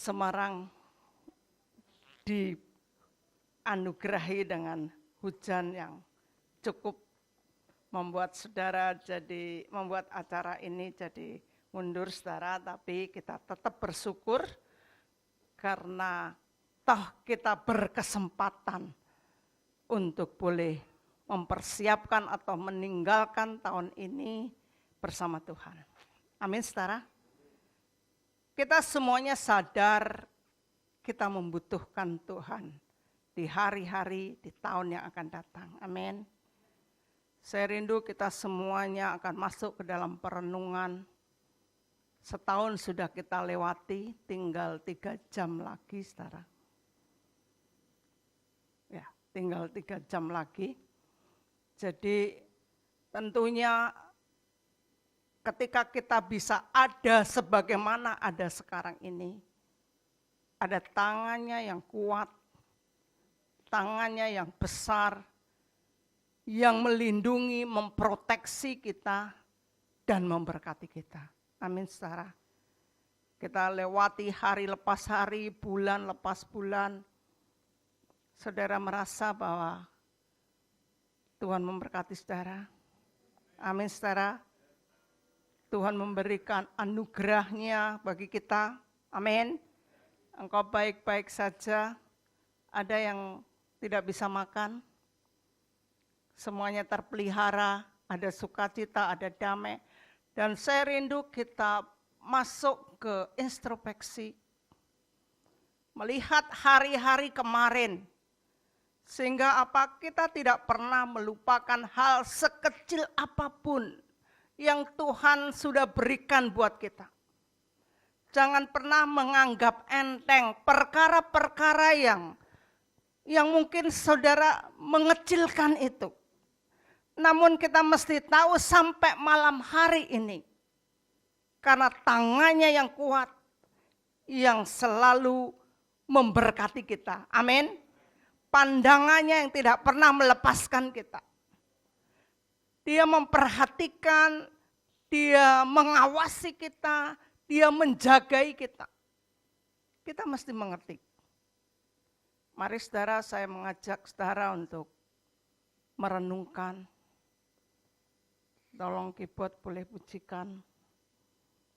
Semarang dianugerahi dengan hujan yang cukup membuat acara ini jadi mundur saudara, tapi kita tetap bersyukur karena toh kita berkesempatan untuk boleh mempersiapkan atau meninggalkan tahun ini bersama Tuhan. Amin saudara. Kita semuanya sadar kita membutuhkan Tuhan di hari-hari, di tahun yang akan datang. Amin. Saya rindu kita semuanya akan masuk ke dalam perenungan. Setahun sudah kita lewati, tinggal 3 jam lagi, saudara. Ya, tinggal 3 jam lagi. Jadi tentunya ketika kita bisa ada sebagaimana ada sekarang ini, ada tangannya yang kuat, tangannya yang besar, yang melindungi, memproteksi kita, dan memberkati kita. Amin saudara. Kita lewati hari lepas hari, bulan lepas bulan. Saudara merasa bahwa Tuhan memberkati saudara. Amin saudara. Tuhan memberikan anugerahnya bagi kita. Amin. Engkau baik-baik saja. Ada yang tidak bisa makan. Semuanya terpelihara. Ada sukacita, ada damai. Dan saya rindu kita masuk ke introspeksi. Melihat hari-hari kemarin. Sehingga kita tidak pernah melupakan hal sekecil apapun yang Tuhan sudah berikan buat kita. Jangan pernah menganggap enteng perkara-perkara yang mungkin saudara mengecilkan itu. Namun kita mesti tahu sampai malam hari ini. Karena tangannya yang kuat, yang selalu memberkati kita. Amin. Pandangannya yang tidak pernah melepaskan kita. Dia memperhatikan, dia mengawasi kita, dia menjagai kita. Kita mesti mengerti. Mari saudara, saya mengajak saudara untuk merenungkan. Tolong keyboard boleh pujikan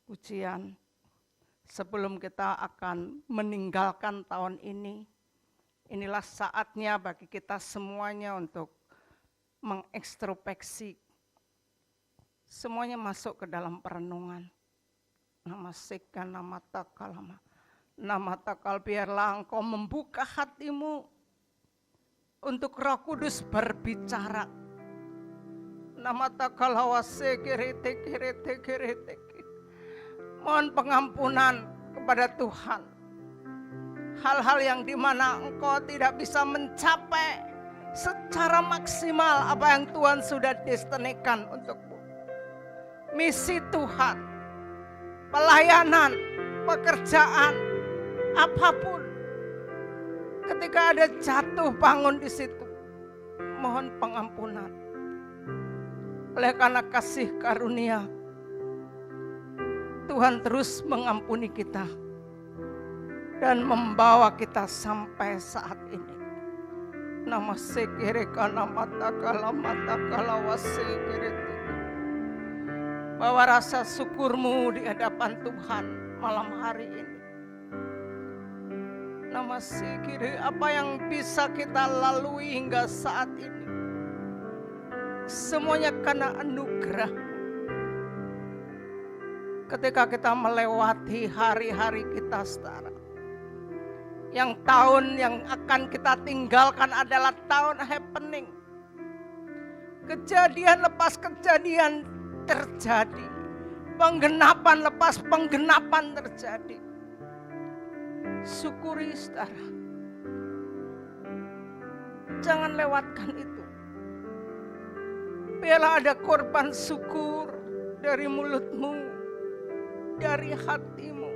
pujian. Sebelum kita akan meninggalkan tahun ini, inilah saatnya bagi kita semuanya untuk mengintrospeksi. Semuanya masuk ke dalam perenungan. Nama seka, nama takalama. Nama takal, biarlah engkau membuka hatimu untuk Roh Kudus berbicara. Nama takalawase kerete. Mohon pengampunan kepada Tuhan. Hal-hal yang dimana engkau tidak bisa mencapai secara maksimal apa yang Tuhan sudah destinikan untukmu. Misi Tuhan, pelayanan, pekerjaan, apapun. Ketika ada jatuh bangun di situ, mohon pengampunan. Oleh karena kasih karunia, Tuhan terus mengampuni kita dan membawa kita sampai saat ini. Nama sekireka nama takala wasekirete. Bawa rasa syukurmu di hadapan Tuhan malam hari ini. Nama sekire, apa yang bisa kita lalui hingga saat ini, semuanya karena anugerah. Ketika kita melewati hari-hari kita saudara, yang tahun yang akan kita tinggalkan adalah tahun happening. Kejadian lepas kejadian terjadi. Penggenapan lepas penggenapan terjadi. Syukuri saudara. Jangan lewatkan itu. Biarlah ada korban syukur dari mulutmu, dari hatimu.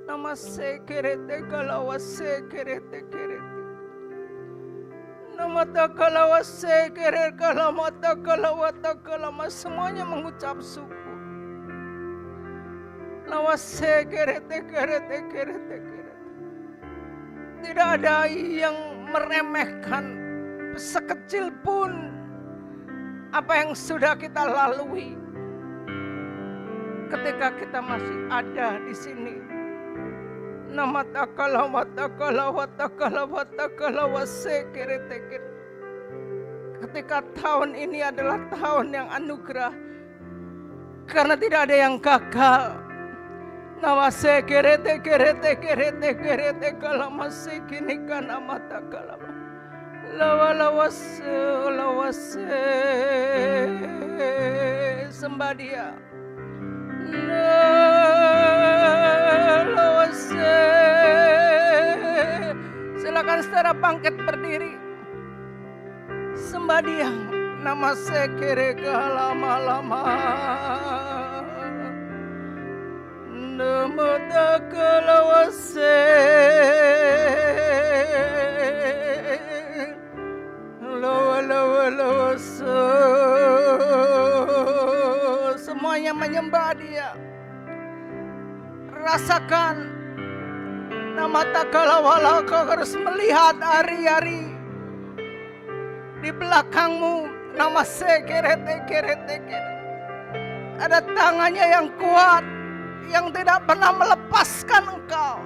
Nama sekerete kalawa sekerete kerete. Nama takalawa sekere kalama takalawa takalama, semuanya mengucap syukur. Lawase kerete kerete kerete kerete. Tidak ada yang meremehkan sekecil pun apa yang sudah kita lalui ketika kita masih ada di sini. Nama takala watakala watakala watakala wase kerete kerete. Ketika tahun ini adalah tahun yang anugerah, karena tidak ada yang gagal. Nawase kerete kerete kerete kerete kalamase kini kana mata kalama. Lawa lawase lawase sembah Dia. Lawase. Silakan saudara bangkit berdiri. Sembah Dia. Namase kere kalama-lama. Namata kalawase. Lawa-lawa-lawase. Semuanya menyembah Dia. Rasakan. Namata kalawala, kau harus melihat hari-hari di belakangmu. Namase kerete kerete kerete. Ada tangannya yang kuat, yang tidak pernah melepaskan engkau.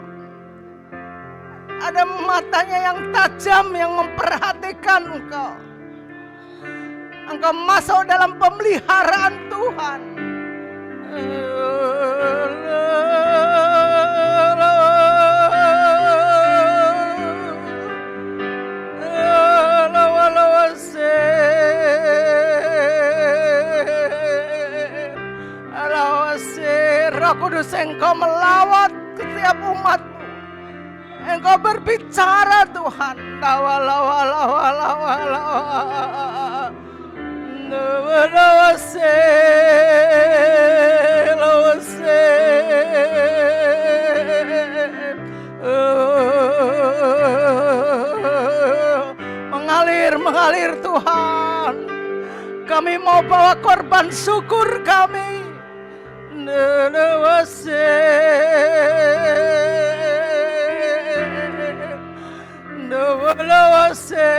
Ada matanya yang tajam yang memperhatikan engkau. Engkau masuk dalam pemeliharaan Tuhan. Roh Kudus, Engkau melawat setiap umat-Mu. Engkau berbicara Tuhan. Lawa lawa lawa lawa lawa. Lawa lawa se lawa se. Mengalir mengalir Tuhan. Kami mau bawa korban syukur kami. Nawase, nawase.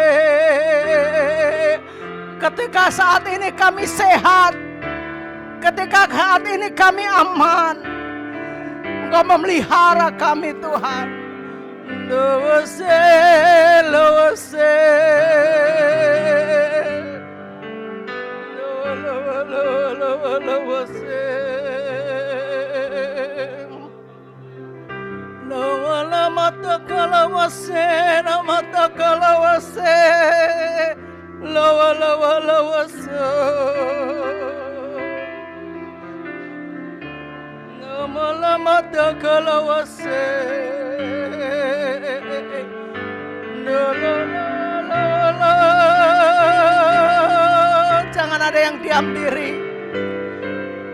Ketika saat ini kami sehat, ketika saat ini kami aman, Engkau memelihara kami Tuhan. Nawase, nawase. Nawase. Lawa mata kalawase, mata kalawase, lawa lawa lawase. Nama mata kalawase, la la la la. Jangan ada yang diam diri.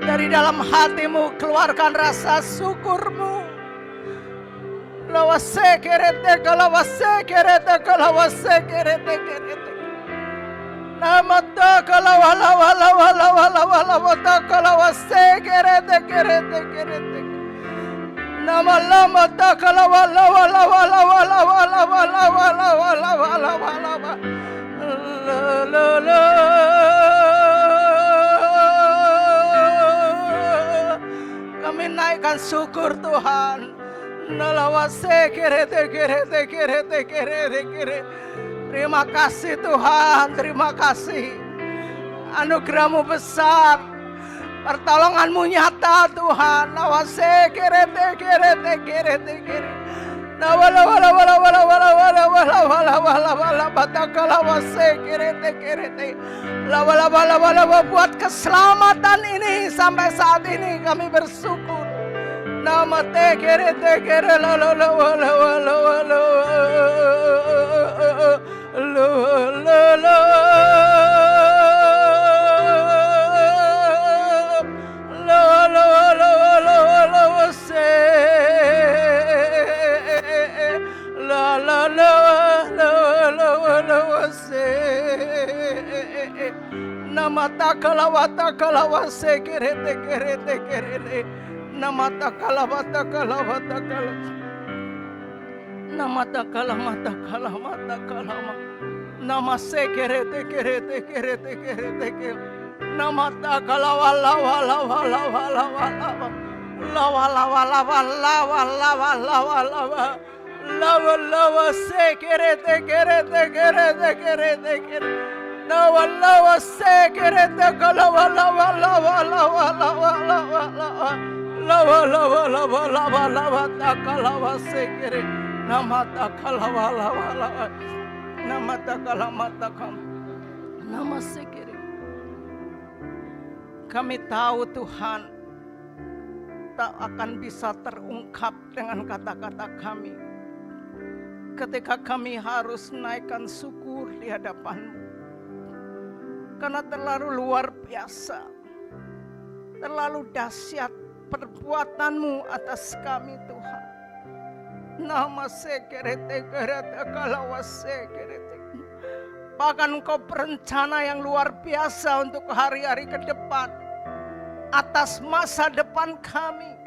Dari dalam hatimu keluarkan rasa syukurmu. Lawase kerete kalawase kerete kalawase kerete kerete. Namata kalawala wala wala wala wala wala kalawase kerete kerete kerete. Nama lamata kalawala wala wala wala wala wala wala wala wala wala. La la la. Kami naikkan syukur Tuhan. Nalawase kerete kerete kerete kerete kerete. Terima kasih Tuhan, terima kasih. Anugerah-Mu besar, pertolongan-Mu nyata Tuhan. Nawase kerete kerete kerete kerete. Nawala wala wala wala wala wala wala wala wala wala batakalawase kerete kerete. Lawala wala wala buat keselamatan ini sampai saat ini kami bersyukur. Nama tekere tekere la la la la la la la la la. Nama takala watakala wase kerete kerete kerete. Namata kalabata kalabata kalabata. Namata kalamata kalamata kalama. Namase kerete kerete kerete kerete kerete. Namata kalawa lawa lawa lawa lawa lawa. Lawa lawa lawa lawa lawa lawa lawa. Lawa lawa se kerete kerete kerete kerete kerete. Lawa lawa se kerete kalawa lawa lawa lawa lawa lawa lawa. Lawa lawa lawa lawa lawa takalawa se kerete. Namata kalawa lawa lawa. Namata kalamata kam. Nama sekiri. Kami tahu Tuhan tak akan bisa terungkap dengan kata-kata kami. Ketika kami harus naikkan syukur di hadapan-Mu. Karena terlalu luar biasa. Terlalu dahsyat perbuatan-Mu atas kami Tuhan. Nama sekerete kerete kalawas sekerete. Bahkan Engkau berencana yang luar biasa untuk hari-hari ke depan. Atas masa depan kami.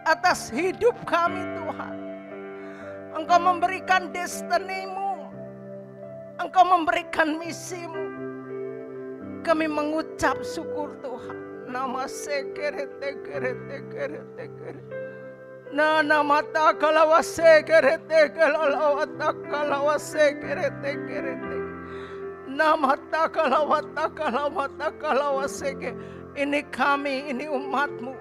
Atas hidup kami Tuhan. Engkau memberikan destiny-Mu. Engkau memberikan misi-Mu. Kami mengucap syukur Tuhan. Nama sekerete kerete kerete kerete. Nana mata kalawase kerete kalawata kalawase kerete kerete. Namata kalawata kalawata kalawase ke. Ini kami, ini umat-Mu.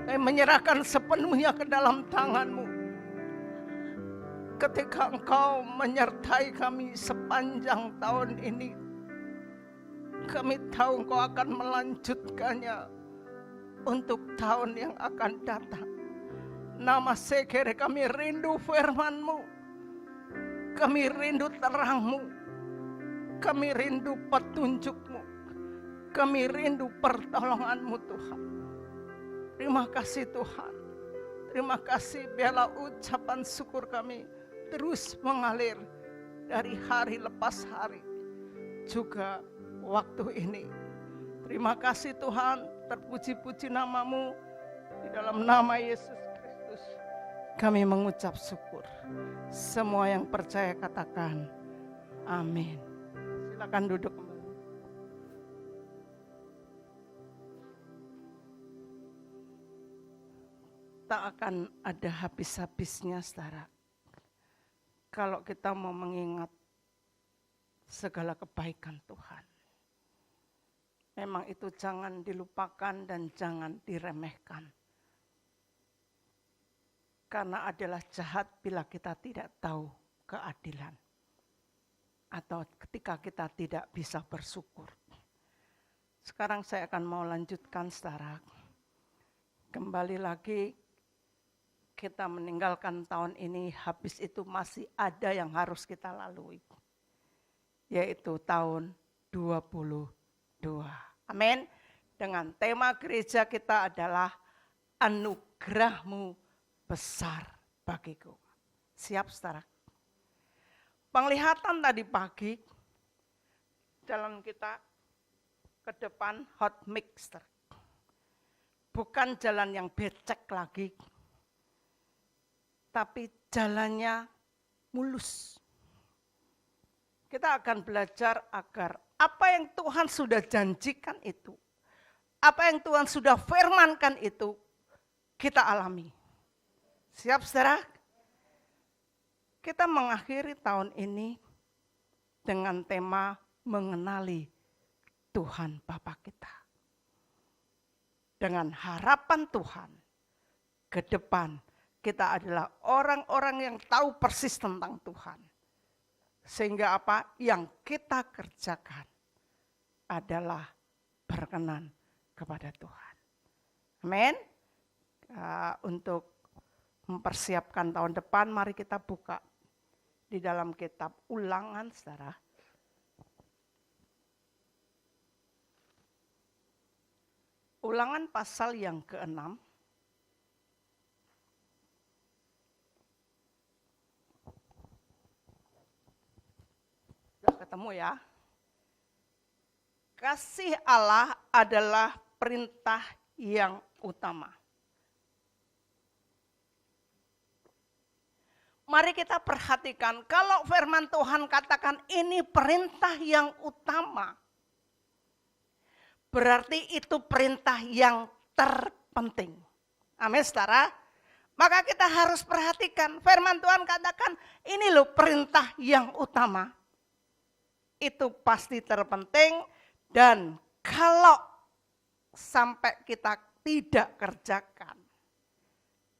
Kami menyerahkan sepenuhnya ke dalam tangan-Mu. Ketika Engkau menyertai kami sepanjang tahun ini, kami tahu Engkau akan melanjutkannya untuk tahun yang akan datang. Nama sekere kami rindu firman-Mu. Kami rindu terang-Mu. Kami rindu petunjuk-Mu. Kami rindu pertolongan-Mu Tuhan. Terima kasih Tuhan. Terima kasih biarlah ucapan syukur kami terus mengalir dari hari lepas hari. Juga waktu ini. Terima kasih Tuhan. Terpuji-puji nama-Mu. Di dalam nama Yesus Kristus kami mengucap syukur. Semua yang percaya katakan amin. Silakan duduk kembali. Tak akan ada habis-habisnya saudara. Kalau kita mau mengingat segala kebaikan Tuhan. Memang itu jangan dilupakan dan jangan diremehkan. Karena adalah jahat bila kita tidak tahu keadilan. Atau ketika kita tidak bisa bersyukur. Sekarang saya akan mau lanjutkan saudara. Kembali lagi kita meninggalkan tahun ini, habis itu masih ada yang harus kita lalui. Yaitu tahun 22. Amin. Dengan tema gereja kita adalah anugerah-Mu besar bagiku. Siap saudara? Penglihatan tadi pagi, jalan kita ke depan hot mixer. Bukan jalan yang becek lagi, tapi jalannya mulus. Kita akan belajar agar apa yang Tuhan sudah janjikan itu, apa yang Tuhan sudah firmankan itu, kita alami. Siap saudara? Kita mengakhiri tahun ini dengan tema mengenali Tuhan Bapa kita. Dengan harapan Tuhan ke depan kita adalah orang-orang yang tahu persis tentang Tuhan. Sehingga apa yang kita kerjakan adalah berkenan kepada Tuhan. Amin. Untuk mempersiapkan tahun depan, mari kita buka di dalam kitab Ulangan, saudara. Ulangan pasal yang ke-6. Sudah ketemu ya. Kasih Allah adalah perintah yang utama. Mari kita perhatikan, kalau firman Tuhan katakan ini perintah yang utama, berarti itu perintah yang terpenting. Amin, saudara. Maka kita harus perhatikan, firman Tuhan katakan ini loh perintah yang utama. Itu pasti terpenting, dan kalau sampai kita tidak kerjakan,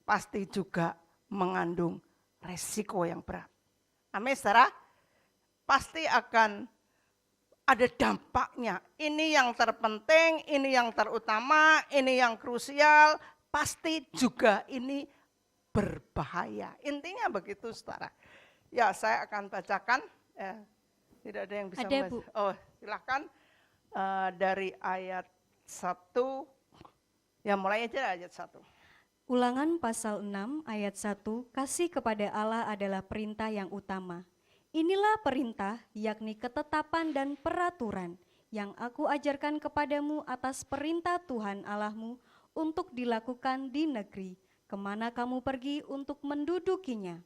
pasti juga mengandung resiko yang berat. Amin, saudara. Pasti akan ada dampaknya. Ini yang terpenting, ini yang terutama, ini yang krusial. Pasti juga ini berbahaya. Intinya begitu, saudara. Ya, saya akan bacakan. Tidak ada yang bisa ada, membaca. Bu. Oh, silakan. Dari ayat 1. Ya, mulai aja ayat 1. Ulangan pasal 6 ayat 1, kasih kepada Allah adalah perintah yang utama. Inilah perintah, yakni ketetapan dan peraturan yang aku ajarkan kepadamu atas perintah Tuhan Allahmu untuk dilakukan di negeri, kemana kamu pergi untuk mendudukinya.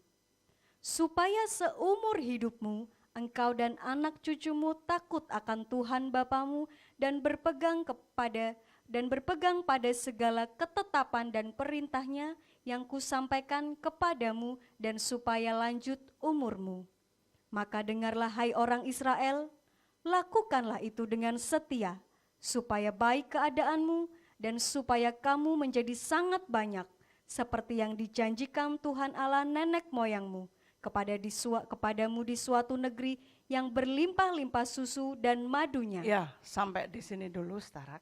Supaya seumur hidupmu, engkau dan anak cucumu takut akan Tuhan Bapamu dan berpegang pada segala ketetapan dan perintahnya yang kusampaikan kepadamu, dan supaya lanjut umurmu. Maka dengarlah hai orang Israel, lakukanlah itu dengan setia, supaya baik keadaanmu dan supaya kamu menjadi sangat banyak, seperti yang dijanjikan Tuhan Allah nenek moyangmu kepadamu di suatu negeri yang berlimpah-limpah susu dan madunya. Ya, sampai di sini dulu, saudara.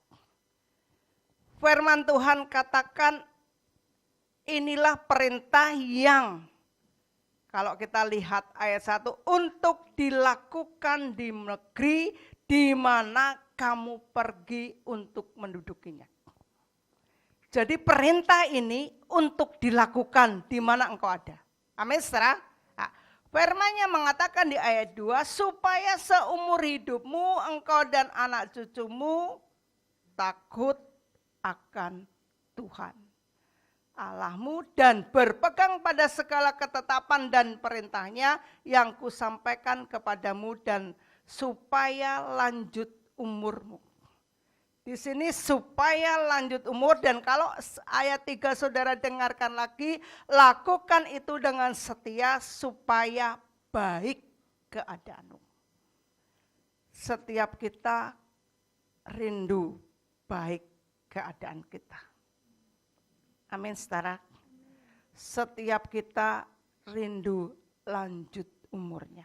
Firman Tuhan katakan inilah perintah yang, kalau kita lihat ayat 1, untuk dilakukan di negeri di mana kamu pergi untuk mendudukinya. Jadi perintah ini untuk dilakukan di mana engkau ada. Amin, saudara. Nah, firman-Nya mengatakan di ayat 2, supaya seumur hidupmu engkau dan anak cucumu takut akan Tuhan Allahmu dan berpegang pada segala ketetapan dan perintahnya yang kusampaikan kepadamu, dan supaya lanjut umurmu. Di sini supaya lanjut umur, dan kalau ayat 3 saudara dengarkan lagi, lakukan itu dengan setia supaya baik keadaanmu. Setiap kita rindu baik keadaan kita. Amin, saudara. Setiap kita rindu lanjut umurnya.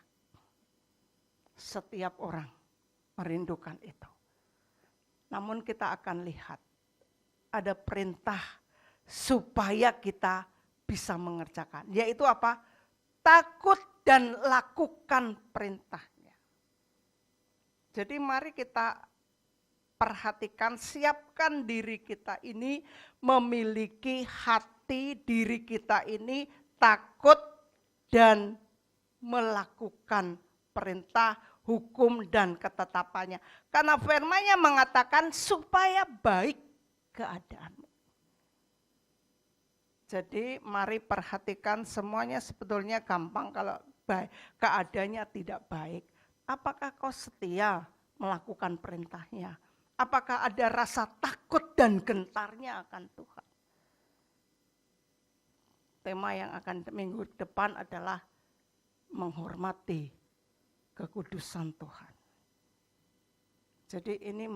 Setiap orang merindukan itu. Namun kita akan lihat ada perintah supaya kita bisa mengerjakan. Yaitu apa? Takut dan lakukan perintahnya. Jadi mari kita perhatikan, siapkan diri kita ini memiliki hati diri kita ini takut dan melakukan perintah, hukum dan ketetapannya. Karena firman-Nya mengatakan supaya baik keadaanmu. Jadi mari perhatikan, semuanya sebetulnya gampang kalau keadaannya tidak baik. Apakah kau setia melakukan perintahnya? Apakah ada rasa takut dan gentarnya akan Tuhan? Tema yang akan minggu depan adalah menghormati kekudusan Tuhan. Jadi ini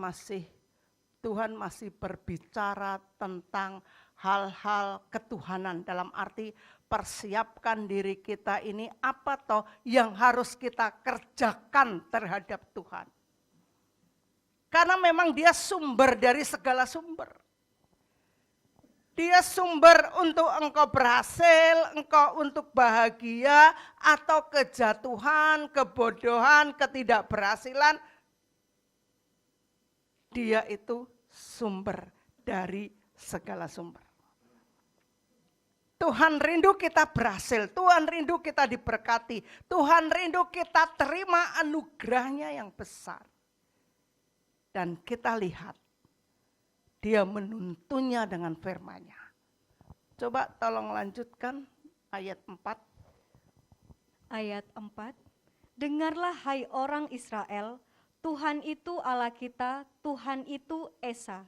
Tuhan masih berbicara tentang hal-hal ketuhanan, dalam arti persiapkan diri kita ini apa toh yang harus kita kerjakan terhadap Tuhan. Karena memang dia sumber dari segala sumber. Dia sumber untuk engkau berhasil, engkau untuk bahagia, atau kejatuhan, kebodohan, ketidakberhasilan. Dia itu sumber dari segala sumber. Tuhan rindu kita berhasil, Tuhan rindu kita diberkati, Tuhan rindu kita terima anugerahnya yang besar. Dan kita lihat, dia menuntunnya dengan firman-Nya. Coba tolong lanjutkan ayat 4. Ayat 4. Dengarlah hai orang Israel, Tuhan itu Allah kita, Tuhan itu Esa.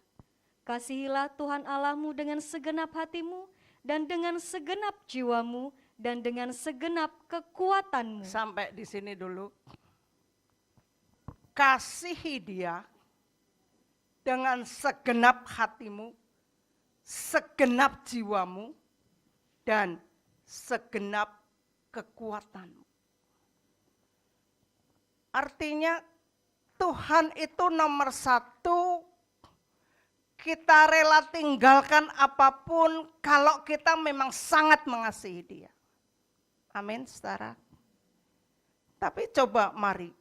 Kasihilah Tuhan Allahmu dengan segenap hatimu, dan dengan segenap jiwamu, dan dengan segenap kekuatanmu. Sampai di sini dulu. Kasihi dia dengan segenap hatimu, segenap jiwamu, dan segenap kekuatanmu. Artinya Tuhan itu nomor satu, kita rela tinggalkan apapun kalau kita memang sangat mengasihi dia. Amin, saudara. Tapi coba mari,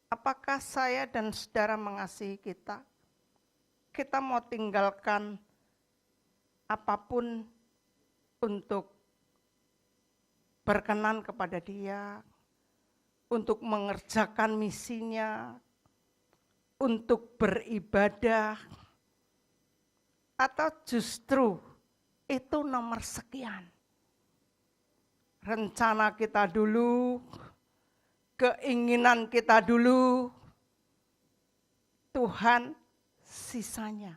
apakah saya dan saudara mengasihi kita? Kita mau tinggalkan apapun untuk berkenan kepada dia, untuk mengerjakan misinya, untuk beribadah, atau justru itu nomor sekian. Rencana kita dulu, keinginan kita dulu, Tuhan sisanya.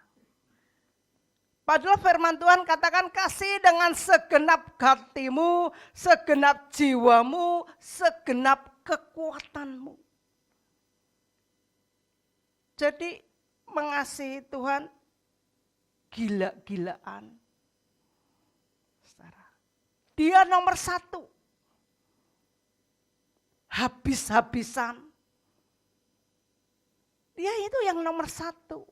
Padahal firman Tuhan katakan kasih dengan segenap hatimu, segenap jiwamu, segenap kekuatanmu. Jadi mengasihi Tuhan gila-gilaan. Dia nomor satu. Habis-habisan. Dia itu yang nomor satu.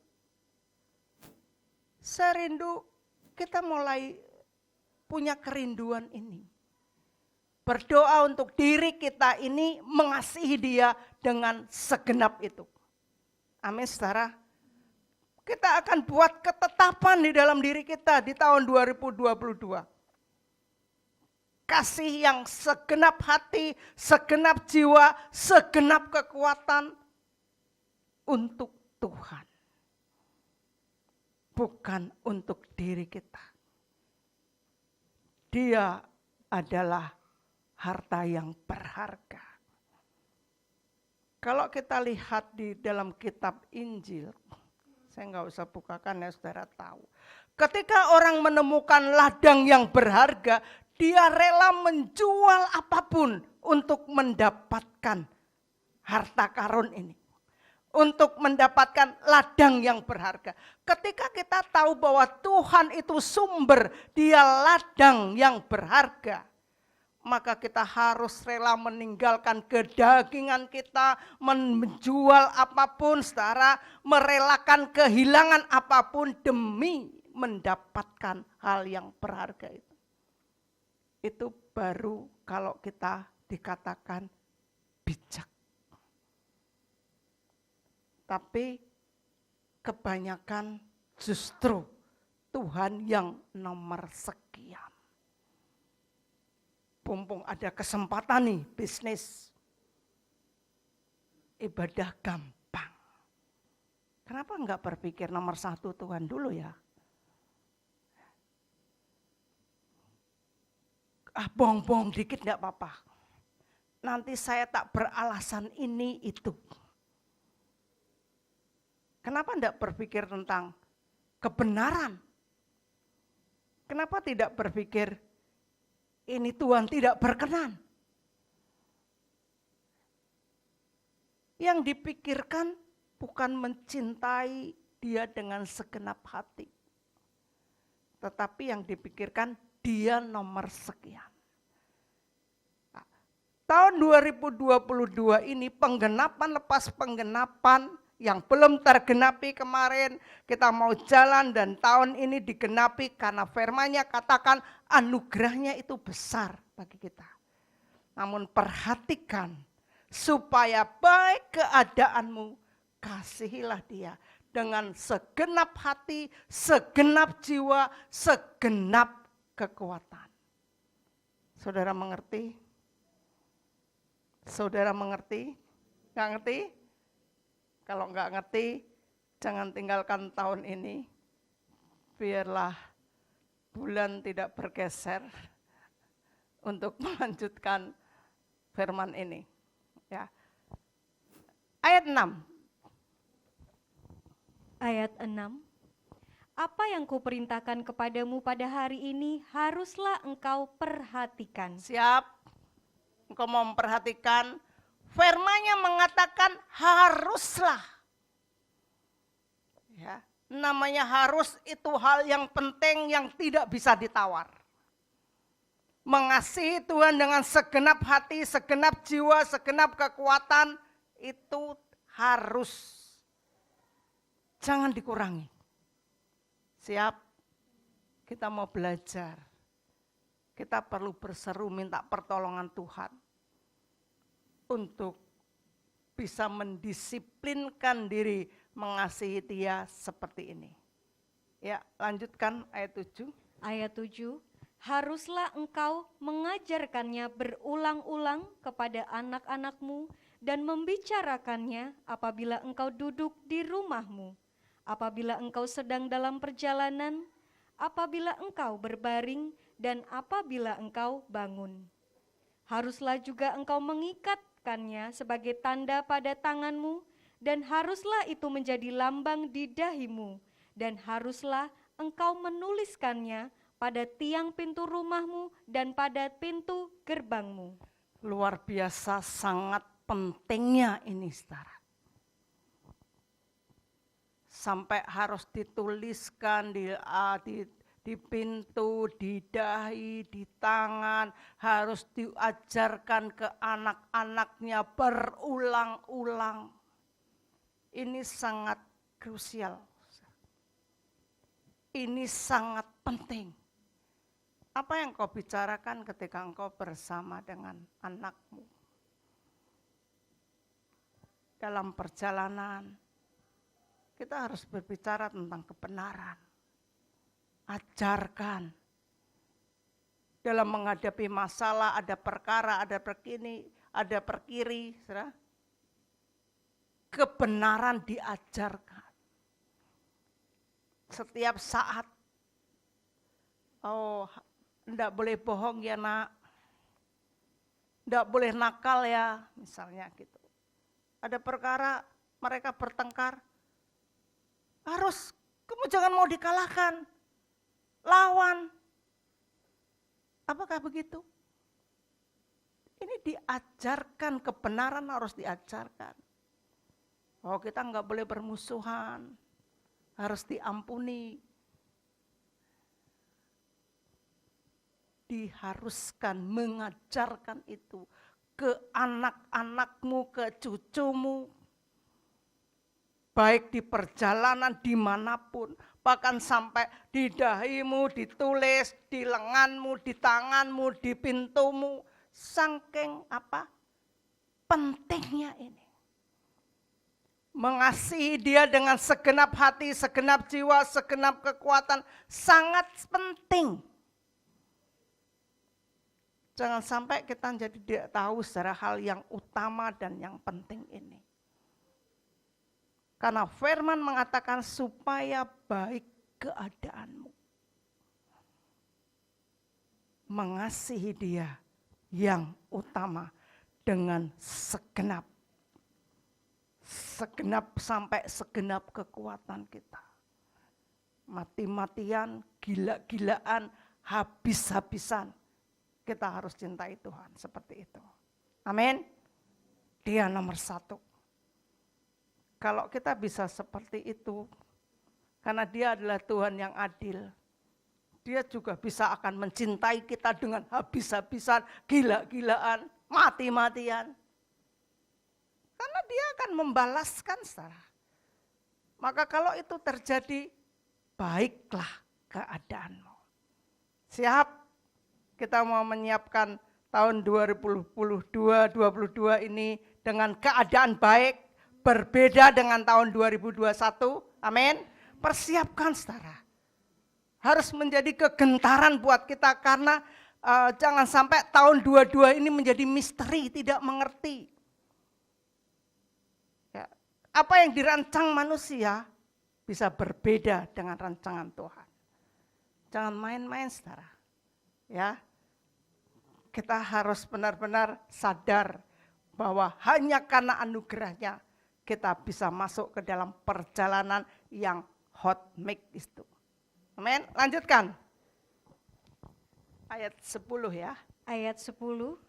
Saya rindu kita mulai punya kerinduan ini. Berdoa untuk diri kita ini mengasihi dia dengan segenap itu. Amin, saudara. Kita akan buat ketetapan di dalam diri kita di tahun 2022. Kasih yang segenap hati, segenap jiwa, segenap kekuatan untuk Tuhan. Bukan untuk diri kita. Dia adalah harta yang berharga. Kalau kita lihat di dalam kitab Injil, saya nggak usah bukakan ya, saudara tahu. Ketika orang menemukan ladang yang berharga, dia rela menjual apapun untuk mendapatkan harta karun ini. Untuk mendapatkan ladang yang berharga. Ketika kita tahu bahwa Tuhan itu sumber, dia ladang yang berharga, maka kita harus rela meninggalkan kedagingan kita, menjual apapun, saudara, merelakan kehilangan apapun demi mendapatkan hal yang berharga itu. Itu baru kalau kita dikatakan bijak. Tapi kebanyakan justru Tuhan yang nomor sekian. Mumpung ada kesempatan nih bisnis, ibadah gampang. Kenapa enggak berpikir nomor satu Tuhan dulu ya? Bohong-bohong dikit enggak apa-apa. Nanti saya tak beralasan ini itu. Kenapa enggak berpikir tentang kebenaran? Kenapa tidak berpikir ini Tuhan tidak berkenan? Yang dipikirkan bukan mencintai dia dengan segenap hati. Tetapi yang dipikirkan dia nomor sekian. Tahun 2022 ini penggenapan lepas penggenapan yang belum tergenapi kemarin, kita mau jalan dan tahun ini digenapi karena firman-Nya katakan anugerahnya itu besar bagi kita. Namun perhatikan supaya baik keadaanmu, kasihilah dia dengan segenap hati, segenap jiwa, segenap kekuatan. Saudara mengerti? Saudara mengerti? Nggak ngerti? Kalau nggak ngerti, Jangan tinggalkan tahun ini, biarlah bulan tidak bergeser untuk melanjutkan firman ini. Ya. Ayat 6. Ayat 6. Apa yang kuperintahkan kepadamu pada hari ini haruslah engkau perhatikan. Siap? Engkau mau memperhatikan, firman-Nya mengatakan haruslah. Ya, namanya harus itu hal yang penting yang tidak bisa ditawar. Mengasihi Tuhan dengan segenap hati, segenap jiwa, segenap kekuatan, itu harus. Jangan dikurangi. Siap? Kita mau belajar. Kita perlu berseru minta pertolongan Tuhan untuk bisa mendisiplinkan diri mengasihi Dia seperti ini. Ya, lanjutkan ayat 7. Ayat 7. Haruslah engkau mengajarkannya berulang-ulang kepada anak-anakmu dan membicarakannya apabila engkau duduk di rumahmu, apabila engkau sedang dalam perjalanan, apabila engkau berbaring, dan apabila engkau bangun. Haruslah juga engkau mengikatkannya sebagai tanda pada tanganmu, dan haruslah itu menjadi lambang di dahimu, dan haruslah engkau menuliskannya pada tiang pintu rumahmu dan pada pintu gerbangmu. Luar biasa, sangat pentingnya ini, saudara. Sampai harus dituliskan di pintu, di dahi, di tangan, harus diajarkan ke anak-anaknya berulang-ulang. Ini sangat krusial. Ini sangat penting. Apa yang kau bicarakan ketika engkau bersama dengan anakmu? Dalam perjalanan, kita harus berbicara tentang kebenaran. Ajarkan. Dalam menghadapi masalah, ada perkara, ada perkini, ada perkiri. Saudara. Kebenaran diajarkan. Setiap saat. Oh, enggak boleh bohong ya nak. Enggak boleh nakal ya, misalnya gitu. Ada perkara mereka bertengkar. Harus, kamu jangan mau dikalahkan. Lawan. Apakah begitu? Ini diajarkan, kebenaran harus diajarkan. Oh, kita enggak boleh bermusuhan. Harus diampuni. Diharuskan mengajarkan itu ke anak-anakmu, ke cucumu, baik di perjalanan dimanapun, bahkan sampai di dahimu, ditulis, di lenganmu, di tanganmu, di pintumu, saking apa? Pentingnya ini. Mengasihi Dia dengan segenap hati, segenap jiwa, segenap kekuatan, sangat penting. Jangan sampai kita jadi tidak tahu secara hal yang utama dan yang penting ini. Karena firman mengatakan supaya baik keadaanmu. Mengasihi Dia yang utama dengan segenap sampai segenap kekuatan kita. Mati-matian, gila-gilaan, habis-habisan. Kita harus cintai Tuhan seperti itu. Amin. Dia nomor 1. Kalau kita bisa seperti itu, karena Dia adalah Tuhan yang adil, Dia juga bisa akan mencintai kita dengan habis-habisan, gila-gilaan, mati-matian. Karena Dia akan membalaskan saudara. Maka kalau itu terjadi, baiklah keadaanmu. Siap? Kita mau menyiapkan tahun 2022 ini dengan keadaan baik, berbeda dengan tahun 2021. Amin. Persiapkan saudara. Harus menjadi kegentaran buat kita karena jangan sampai tahun 22 ini menjadi misteri, tidak mengerti. Ya, apa yang dirancang manusia bisa berbeda dengan rancangan Tuhan. Jangan main-main, saudara. Ya, kita harus benar-benar sadar bahwa hanya karena anugerahnya kita bisa masuk ke dalam perjalanan yang hot mic itu. Amin. Lanjutkan. Ayat 10 ya. Ayat 10,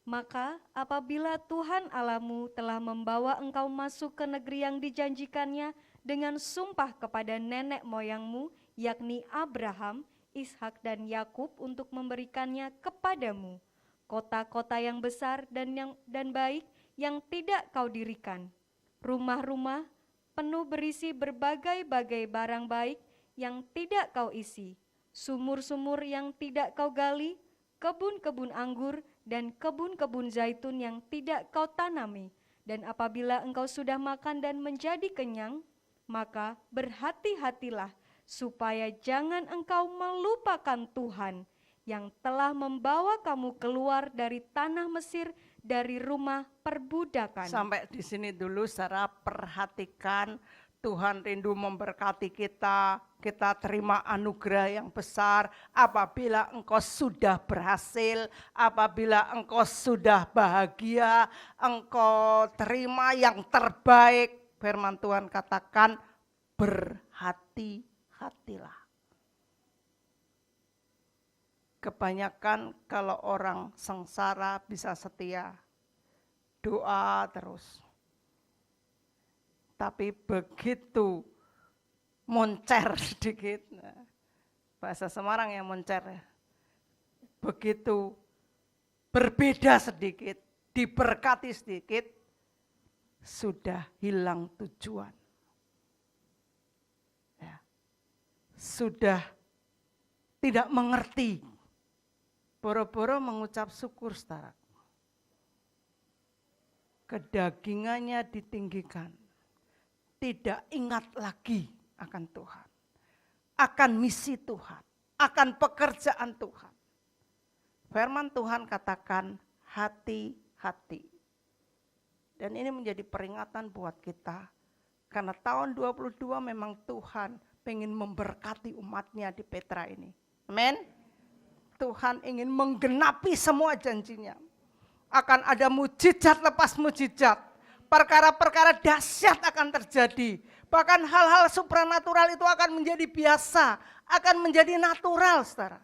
maka apabila Tuhan Allahmu telah membawa engkau masuk ke negeri yang dijanjikannya dengan sumpah kepada nenek moyangmu, yakni Abraham, Ishak dan Yakub untuk memberikannya kepadamu, kota-kota yang besar dan baik yang tidak kau dirikan, rumah-rumah penuh berisi berbagai-bagai barang baik yang tidak kau isi, sumur-sumur yang tidak kau gali, kebun-kebun anggur dan kebun-kebun zaitun yang tidak kau tanami. Dan apabila engkau sudah makan dan menjadi kenyang, maka berhati-hatilah supaya jangan engkau melupakan Tuhan yang telah membawa kamu keluar dari tanah Mesir, dari rumah perbudakan. Sampai di sini dulu, saudara, perhatikan. Tuhan rindu memberkati kita, kita terima anugerah yang besar apabila engkau sudah berhasil, apabila engkau sudah bahagia, engkau terima yang terbaik. Firman Tuhan katakan, berhati-hatilah. Kebanyakan kalau orang sengsara bisa setia, doa terus. Tapi begitu moncer sedikit, bahasa Semarang ya moncer ya, begitu berbeda sedikit, diberkati sedikit, sudah hilang tujuan. Ya. Sudah tidak mengerti, boro-boro mengucap syukur, saudara. Kedagingannya ditinggikan. Tidak ingat lagi akan Tuhan, akan misi Tuhan, akan pekerjaan Tuhan. Firman Tuhan katakan hati-hati. Dan ini menjadi peringatan buat kita, karena tahun 22 memang Tuhan pengen memberkati umatnya di Petra ini. Amin. Tuhan ingin menggenapi semua janjinya. Akan ada mujizat lepas mujizat. Perkara-perkara dahsyat akan terjadi. Bahkan hal-hal supranatural itu akan menjadi biasa, akan menjadi natural, saudara.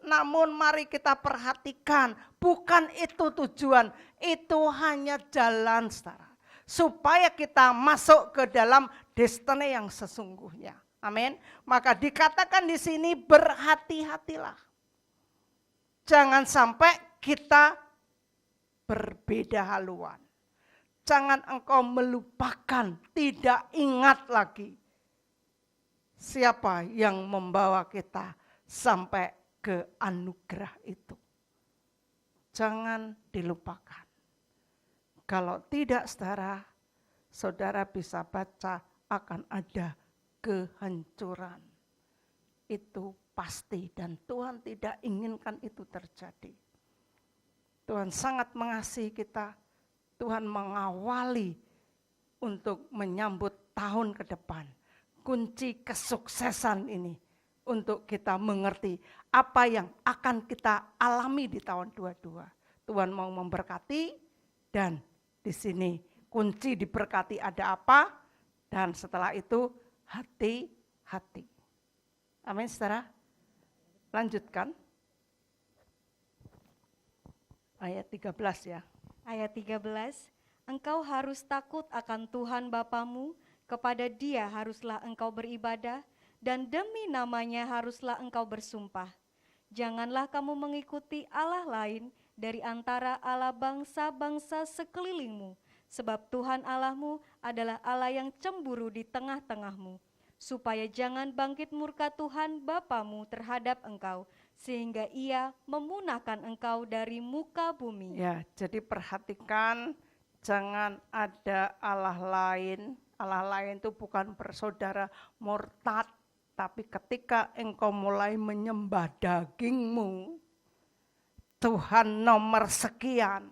Namun mari kita perhatikan, bukan itu tujuan, itu hanya jalan, saudara. Supaya kita masuk ke dalam destiny yang sesungguhnya. Amin. Maka dikatakan di sini berhati-hatilah. Jangan sampai kita berbeda haluan. Jangan engkau melupakan, tidak ingat lagi siapa yang membawa kita sampai ke anugerah itu. Jangan dilupakan. Kalau tidak, saudara, saudara bisa baca akan ada kehancuran. Itu pasti dan Tuhan tidak inginkan itu terjadi. Tuhan sangat mengasihi kita. Tuhan mengawali untuk menyambut tahun ke depan. Kunci kesuksesan ini untuk kita mengerti apa yang akan kita alami di tahun 22. Tuhan mau memberkati dan di sini kunci diberkati ada apa? Dan setelah itu hati-hati. Amin, saudara. Lanjutkan. Ayat 13 ya. Ayat 13, engkau harus takut akan Tuhan Bapamu, kepada Dia haruslah engkau beribadah, dan demi namanya haruslah engkau bersumpah. Janganlah kamu mengikuti Allah lain dari antara Allah bangsa-bangsa sekelilingmu, sebab Tuhan Allahmu adalah Allah yang cemburu di tengah-tengahmu, supaya jangan bangkit murka Tuhan Bapamu terhadap engkau, sehingga Ia memunahkan engkau dari muka bumi. Ya, jadi perhatikan jangan ada Allah lain. Allah lain itu bukan bersaudara murtad, tapi ketika engkau mulai menyembah dagingmu, Tuhan nomor sekian,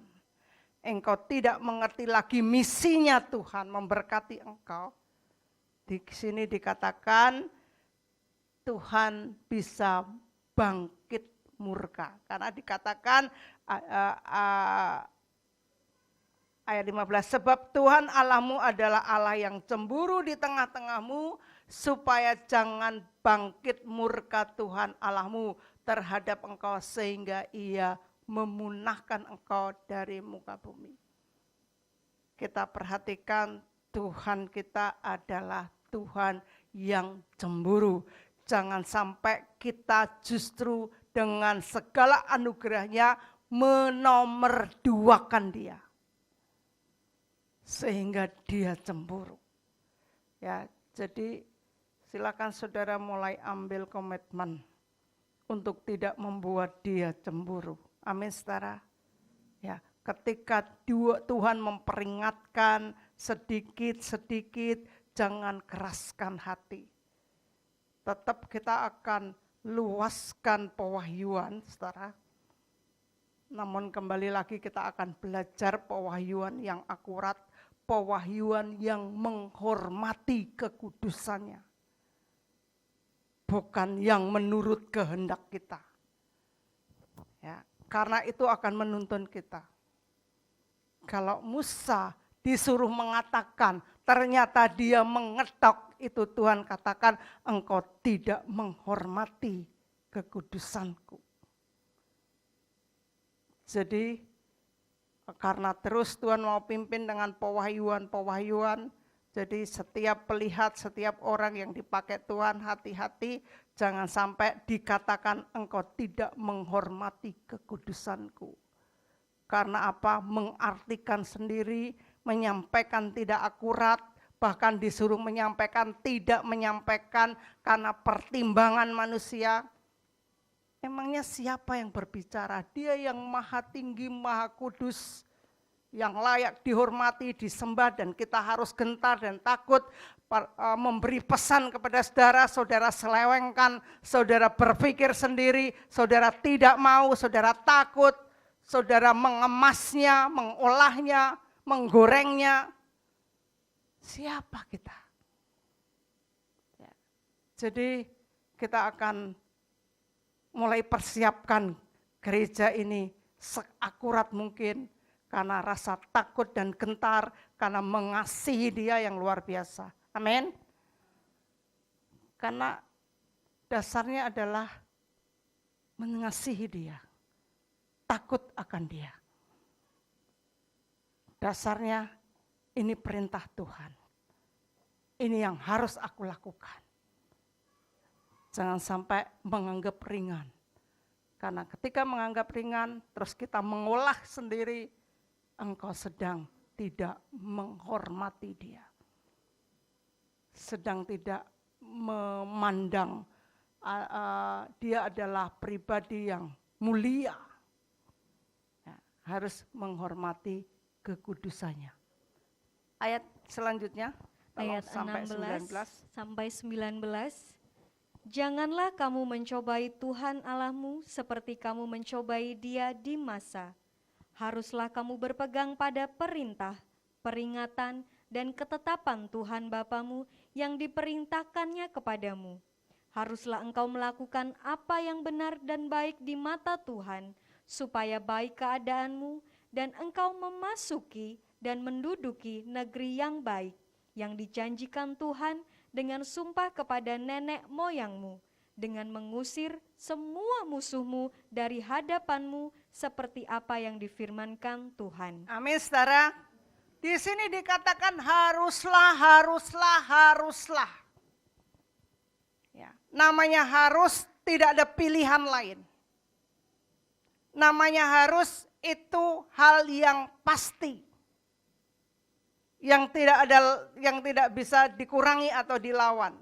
engkau tidak mengerti lagi misinya Tuhan memberkati engkau, Di sini dikatakan Tuhan bisa bangkit murka. Karena dikatakan ayat 15, sebab Tuhan Allahmu adalah Allah yang cemburu di tengah-tengahmu, supaya jangan bangkit murka Tuhan Allahmu terhadap engkau sehingga ia memunahkan engkau dari muka bumi. Kita perhatikan Tuhan kita adalah Tuhan yang cemburu. Jangan sampai kita justru dengan segala anugerahnya menomorduakan dia. Sehingga dia cemburu. Ya, jadi silakan saudara mulai ambil komitmen untuk tidak membuat dia cemburu. Amin, saudara. Ya, ketika Tuhan memperingatkan sedikit-sedikit, jangan keraskan hati. Tetap kita akan luaskan pewahyuan, saudara. Namun kembali lagi kita akan belajar pewahyuan yang akurat, pewahyuan yang menghormati kekudusannya. Bukan yang menurut kehendak kita. Ya, karena itu akan menuntun kita. Kalau Musa disuruh mengatakan, ternyata dia mengetok, itu Tuhan katakan, engkau tidak menghormati kekudusanku. Jadi karena terus Tuhan mau pimpin dengan pewahyuan, jadi setiap pelihat, setiap orang yang dipakai Tuhan, hati-hati jangan sampai dikatakan engkau tidak menghormati kekudusanku. Karena apa? Mengartikan sendiri, menyampaikan tidak akurat, bahkan disuruh menyampaikan tidak menyampaikan karena pertimbangan manusia. Emangnya siapa yang berbicara? Dia yang maha tinggi, maha kudus, yang layak dihormati, disembah, dan kita harus gentar dan takut memberi pesan kepada saudara, saudara selewengkan, saudara berpikir sendiri, saudara tidak mau, saudara takut, saudara mengemasnya, mengolahnya, menggorengnya. Siapa kita? Jadi kita akan mulai persiapkan gereja ini seakurat mungkin, karena rasa takut dan gentar, karena mengasihi dia yang luar biasa. Amin. Karena dasarnya adalah mengasihi dia, takut akan dia. Dasarnya ini perintah Tuhan. Ini yang harus aku lakukan. Jangan sampai menganggap ringan. Karena ketika menganggap ringan, terus kita mengolah sendiri, engkau sedang tidak menghormati dia. Sedang tidak memandang dia adalah pribadi yang mulia. Ya, harus menghormati kekudusannya. Ayat selanjutnya, ayat sampai 16 19. sampai 19. Janganlah kamu mencobai Tuhan Allahmu seperti kamu mencobai Dia di masa. Haruslah kamu berpegang pada perintah, peringatan, dan ketetapan Tuhan Bapamu yang diperintahkannya kepadamu. Haruslah engkau melakukan apa yang benar dan baik di mata Tuhan, supaya baik keadaanmu dan engkau memasuki dan menduduki negeri yang baik, yang dijanjikan Tuhan dengan sumpah kepada nenek moyangmu, dengan mengusir semua musuhmu dari hadapanmu seperti apa yang difirmankan Tuhan. Amin, saudara. Di sini dikatakan haruslah. Ya, namanya harus, tidak ada pilihan lain. Namanya harus itu hal yang pasti. Yang tidak bisa dikurangi atau dilawan.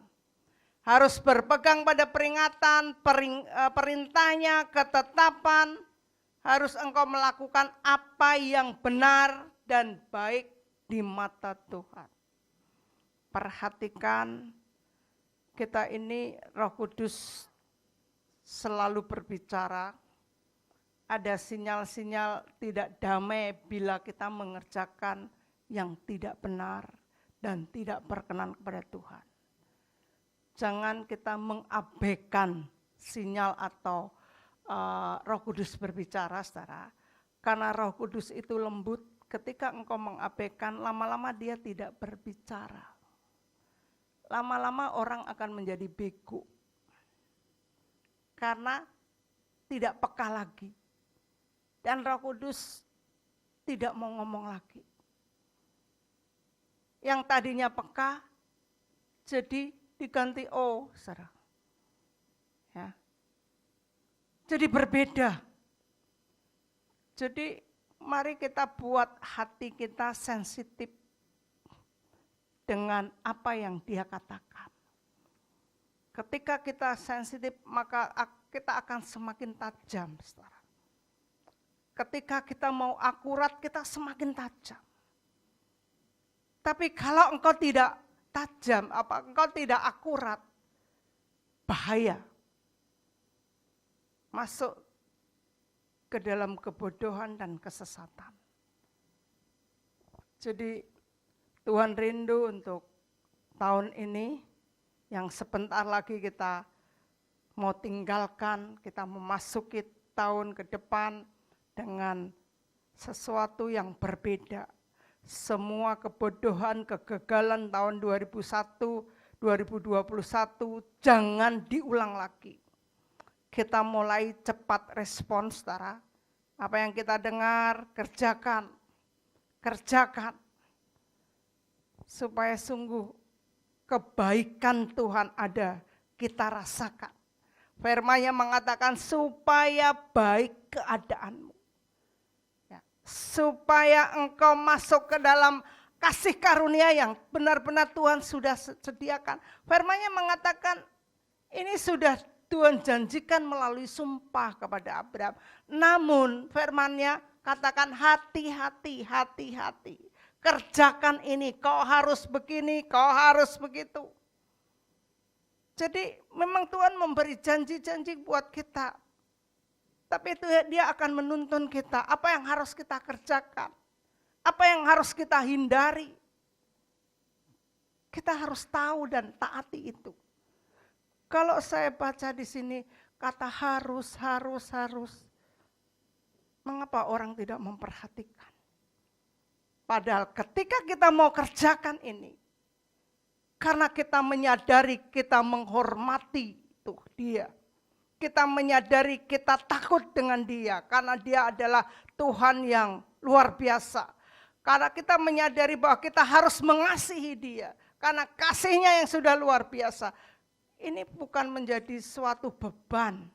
Harus berpegang pada peringatan, perintahnya, ketetapan. Harus engkau melakukan apa yang benar dan baik di mata Tuhan. Perhatikan, kita ini Roh Kudus selalu berbicara. Ada sinyal-sinyal tidak damai bila kita mengerjakan yang tidak benar dan tidak berkenan kepada Tuhan. Jangan kita mengabaikan sinyal atau Roh Kudus berbicara, saudara. Karena Roh Kudus itu lembut, ketika engkau mengabaikan, lama-lama dia tidak berbicara. Lama-lama orang akan menjadi bego. Karena tidak peka lagi. Dan Roh Kudus tidak mau ngomong lagi. Yang tadinya peka, jadi diganti saudara. Ya. Jadi berbeda. Jadi mari kita buat hati kita sensitif dengan apa yang dia katakan. Ketika kita sensitif, maka kita akan semakin tajam, saudara. Ketika kita mau akurat, kita semakin tajam. Tapi kalau engkau tidak tajam, engkau tidak akurat, bahaya. Masuk ke dalam kebodohan dan kesesatan. Jadi Tuhan rindu untuk tahun ini yang sebentar lagi kita mau tinggalkan, kita memasuki tahun ke depan dengan sesuatu yang berbeda. Semua kebodohan, kegagalan tahun 2001, 2021 jangan diulang lagi. Kita mulai cepat respons, saudara. Apa yang kita dengar, kerjakan. Supaya sungguh kebaikan Tuhan ada, kita rasakan. Firman-Nya mengatakan supaya baik keadaanmu. Ya, supaya engkau masuk ke dalam kasih karunia yang benar-benar Tuhan sudah sediakan. Firman-Nya mengatakan ini sudah Tuhan janjikan melalui sumpah kepada Abraham. Namun firman-Nya katakan hati-hati. Kerjakan ini, kau harus begini, kau harus begitu. Jadi memang Tuhan memberi janji-janji buat kita. Tapi itu dia akan menuntun kita, apa yang harus kita kerjakan. Apa yang harus kita hindari. Kita harus tahu dan taati itu. Kalau saya baca di sini kata harus. Mengapa orang tidak memperhatikan? Padahal ketika kita mau kerjakan ini, karena kita menyadari kita menghormati tuh dia. Kita menyadari kita takut dengan dia, karena dia adalah Tuhan yang luar biasa. Karena kita menyadari bahwa kita harus mengasihi dia, karena kasihnya yang sudah luar biasa. Ini bukan menjadi suatu beban,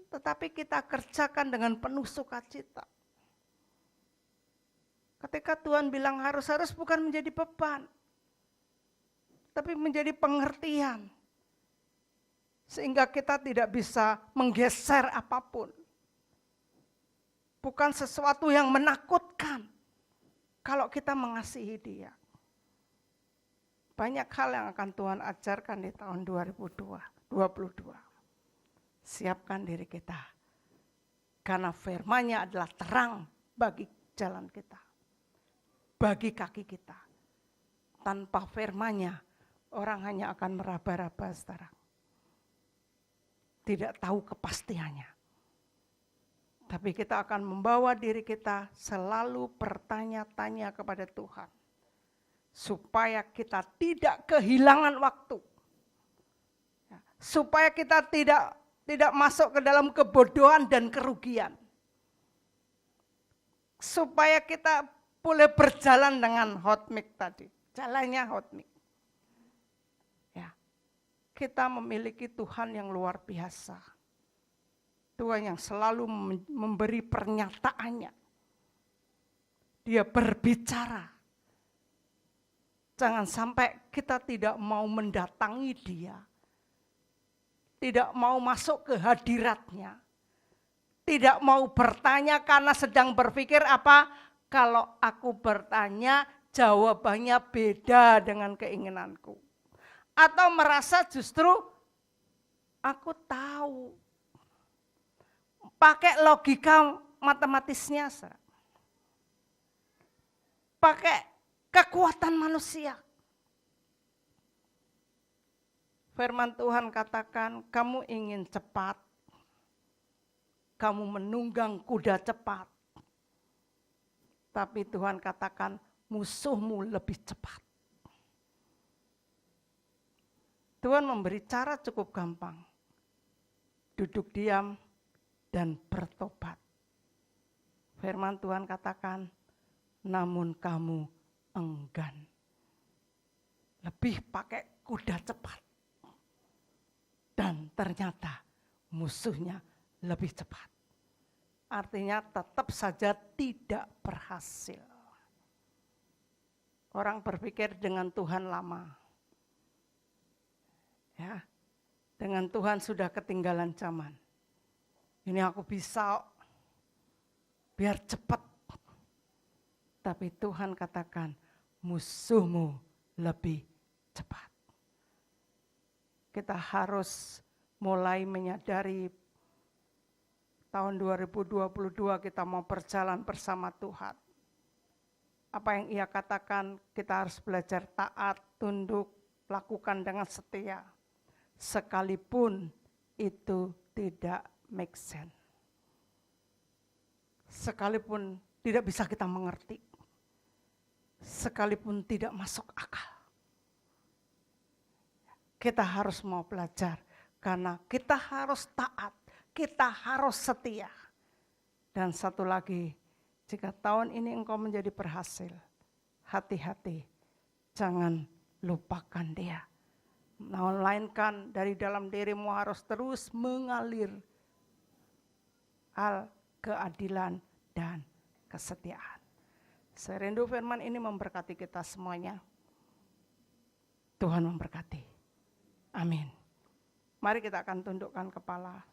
tetapi kita kerjakan dengan penuh sukacita. Ketika Tuhan bilang harus bukan menjadi beban, tapi menjadi pengertian. Sehingga kita tidak bisa menggeser apapun. Bukan sesuatu yang menakutkan kalau kita mengasihi dia. Banyak hal yang akan Tuhan ajarkan di tahun 2022. Siapkan diri kita. Karena firman-Nya adalah terang bagi jalan kita. Bagi kaki kita. Tanpa firman-Nya, orang hanya akan meraba-raba, saudara. Tidak tahu kepastiannya. Tapi kita akan membawa diri kita selalu bertanya-tanya kepada Tuhan. Supaya kita tidak kehilangan waktu. Supaya kita tidak masuk ke dalam kebodohan dan kerugian. Supaya kita boleh berjalan dengan hot mic tadi. Jalannya hot mic. Ya. Kita memiliki Tuhan yang luar biasa. Tuhan yang selalu memberi pernyataannya. Dia berbicara. Jangan sampai kita tidak mau mendatangi dia. Tidak mau masuk ke hadiratnya. Tidak mau bertanya karena sedang berpikir apa? Kalau aku bertanya, jawabannya beda dengan keinginanku. Atau merasa justru aku tahu. Pakai logika matematisnya. Pakai kekuatan manusia. Firman Tuhan katakan, kamu ingin cepat, kamu menunggang kuda cepat. Tapi Tuhan katakan, musuhmu lebih cepat. Tuhan memberi cara cukup gampang. Duduk diam dan bertobat. Firman Tuhan katakan, namun kamu enggan. Lebih pakai kuda cepat. Dan ternyata musuhnya lebih cepat. Artinya tetap saja tidak berhasil. Orang berpikir dengan Tuhan lama. Ya, dengan Tuhan sudah ketinggalan zaman. Ini aku bisa biar cepat. Tapi Tuhan katakan musuhmu lebih cepat. Kita harus mulai menyadari tahun 2022 kita mau berjalan bersama Tuhan. Apa yang Ia katakan, kita harus belajar taat, tunduk, lakukan dengan setia. Sekalipun itu tidak make sense. Sekalipun tidak bisa kita mengerti. Sekalipun tidak masuk akal. Kita harus mau belajar karena kita harus taat, kita harus setia. Dan satu lagi, jika tahun ini engkau menjadi berhasil, hati-hati, jangan lupakan Dia. Melainkan dari dalam dirimu harus terus mengalir hal keadilan dan kesetiaan. Saya rindu firman ini memberkati kita semuanya. Tuhan memberkati. Amin. Mari kita akan tundukkan kepala.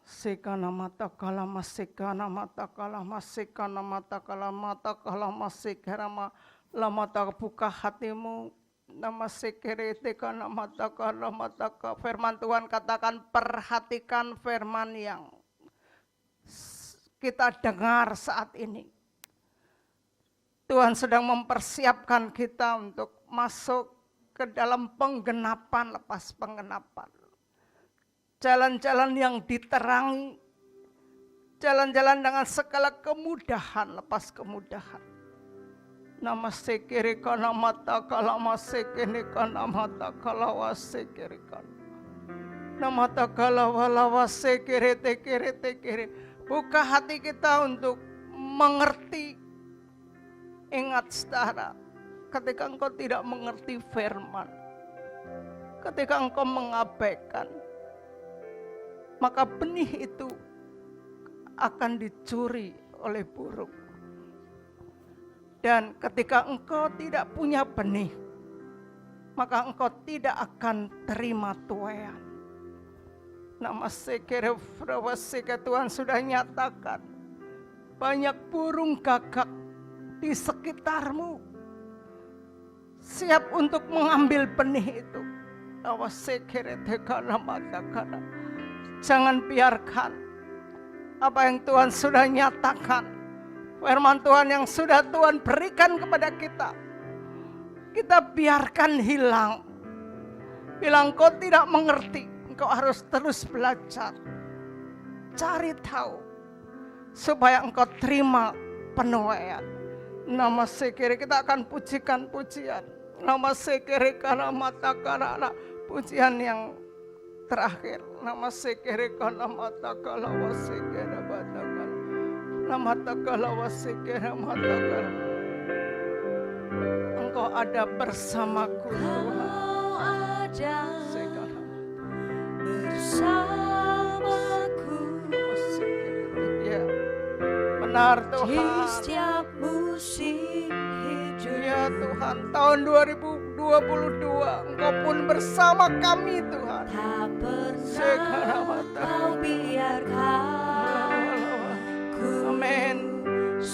Sekana mata kala masekana mata kala masekana mata kala mata kala masekarama lamata buka hatimu nama sekerete kana mata kala mata. Firman Tuhan katakan perhatikan firman yang kita dengar saat ini. Tuhan sedang mempersiapkan kita untuk masuk ke dalam penggenapan lepas penggenapan. Jalan-jalan yang diterangi, jalan-jalan dengan segala kemudahan lepas kemudahan. Nama sekiri kana mata kala masekene kana mata kala wasekiri kana. Nama takala wala wasekiri tekiri tekiri. Buka hati kita untuk mengerti. Ingat saudara, ketika engkau tidak mengerti firman, ketika engkau mengabaikan, maka benih itu akan dicuri oleh burung. Dan ketika engkau tidak punya benih, maka engkau tidak akan terima tuaian. Nama sekere frawasika Tuhan sudah nyatakan, banyak burung gagak di sekitarmu siap untuk mengambil benih itu. Jangan biarkan apa yang Tuhan sudah nyatakan, firman Tuhan yang sudah Tuhan berikan kepada kita biarkan hilang. Bilang kau tidak mengerti, engkau harus terus belajar, cari tahu supaya engkau terima penuaian. Nama sekiri kita akan pujikan pujian. Nama sekiri kana mata kana pujian yang terakhir. Nama sekiri kana mata kana wasekira mata kana. Nama takala wasekira mata kana. Engkau ada bersamaku Tuhan. Engkau ada bersamaku. Ya, benar Tuhan. Di setiap musim hidup. Ya Tuhan, tahun 2022 Engkau pun bersama kami Tuhan. Tak pernah Kau biarkan ku Amin.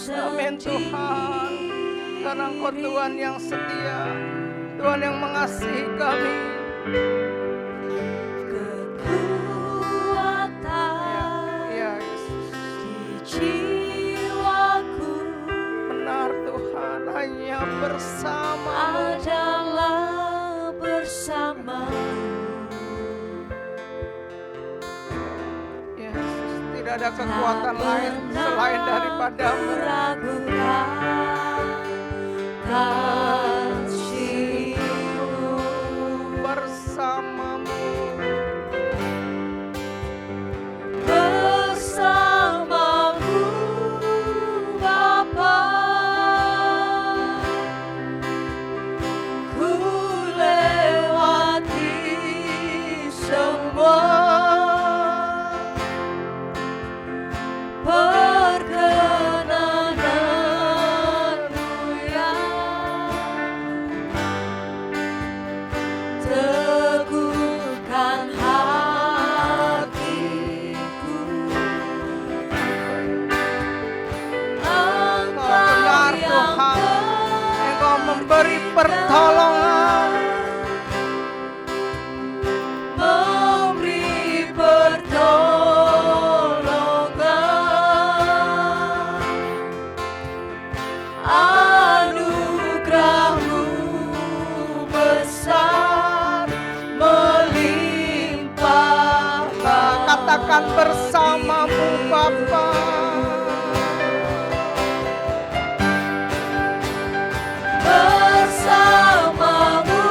Amin Tuhan. Karena Engkau Tuhan yang setia, Tuhan yang mengasihi kami. Kekuatan Ya Yesus. di jiwaku Benar Tuhan, hanya bersamamu. adalah Yesus, tidak ada kekuatan lain selain daripadamu. Bersamamu, Bapa, ku lewati semua perkenananmu yang teguhkan hatiku. benar Tuhan, Engkau memberi pertolongan, memberi pertolongan, anugerah-Mu besar melimpah. katakan bersamamu Bapa. Bersamamu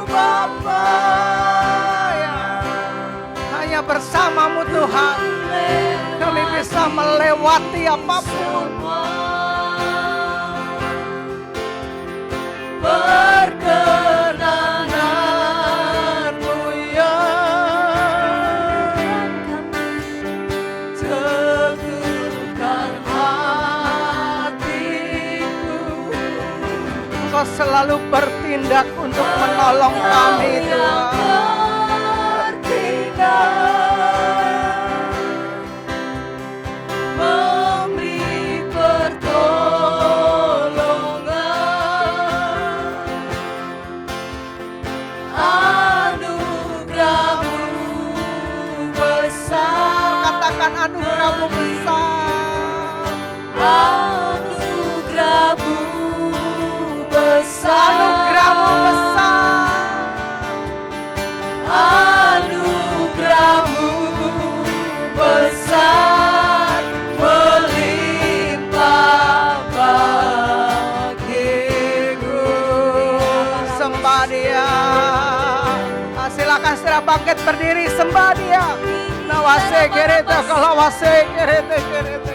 Bapa, Hanya bersamamu Tuhan, kami bisa melewati apapun. Perkenananmu yang teguhkan hatiku. Engkau selalu bertindak untuk menolong kami Tuhan. Memberi pertolongan, anugerah-Mu besar. Katakan anugerah-Mu besar. Anugerah-Mu besar. Anugerah-Mu besar. Anugerah-Mu besar melimpah bagiku. Sembah Dia. Silakan segera bangkit berdiri, sembah Dia. Nawase kereta kalawase kereta kereta.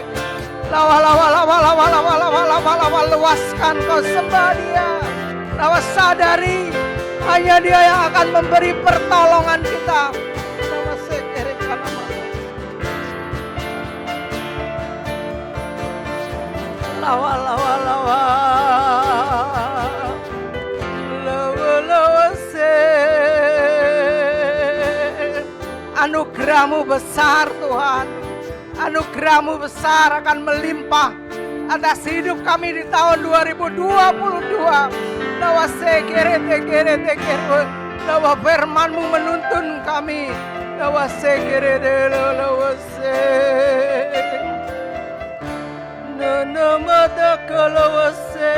Lawa lawa lawa lawa lawa lawa lawa lawa, luaskan kau, sembah Dia. Lawa sadari hanya Dia yang akan memberi pertolongan kita. Nawase kereta nama. Lawa lawa lawa. Lawa lawa se. Anugerah-Mu besar Tuhan. Anugerah-Mu besar akan melimpah atas hidup kami di tahun 2022. Bahwa sekerete bahwa firman-Mu menuntun kami. Bahwa sekerete bahwa se. Nana mata kalau se.